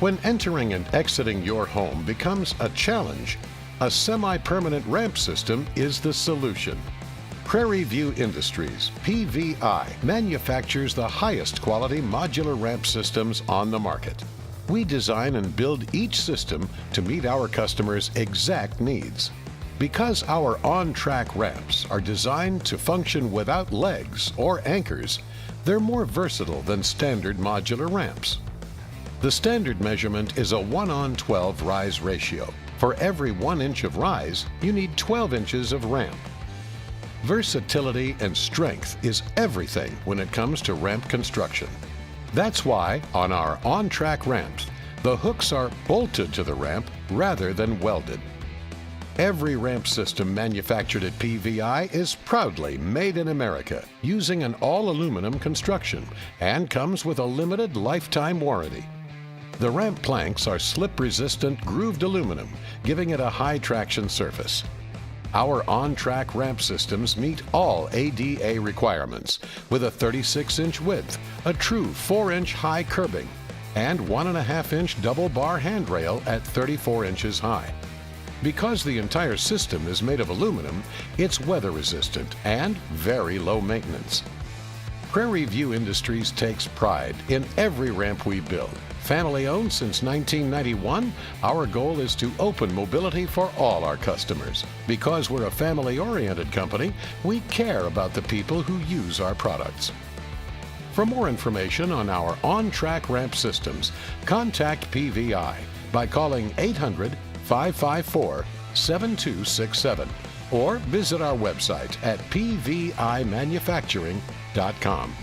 When entering and exiting your home becomes a challenge, a semi-permanent ramp system is the solution. Prarie Industries, PVI, manufactures the highest quality modular ramp systems on the market. We design and build each system to meet our customers' exact needs. Because our OnTrac ramps are designed to function without legs or anchors, they're more versatile than standard modular ramps. The standard measurement is a 1:12 rise ratio. For every 1 inch of rise, you need 12 inches of ramp. Versatility and strength is everything when it comes to ramp construction. That's why on our OnTrac ramps, the hooks are bolted to the ramp rather than welded. Every ramp system manufactured at PVI is proudly made in America using an all-aluminum construction and comes with a limited lifetime warranty. The ramp planks are slip-resistant grooved aluminum, giving it a high traction surface. Our OnTrac ramp systems meet all ADA requirements with a 36-inch width, a true 4-inch high curbing, and 1.5-inch double bar handrail at 34 inches high. Because the entire system is made of aluminum, it's weather resistant and very low maintenance. Prarie Industries takes pride in every ramp we build. Family owned since 1991, our goal is to open mobility for all our customers. Because we're a family-oriented company, we care about the people who use our products. For more information on our OnTrac ramp systems, contact PVI by calling 800-554-7267 or visit our website at pvimanufacturing.com.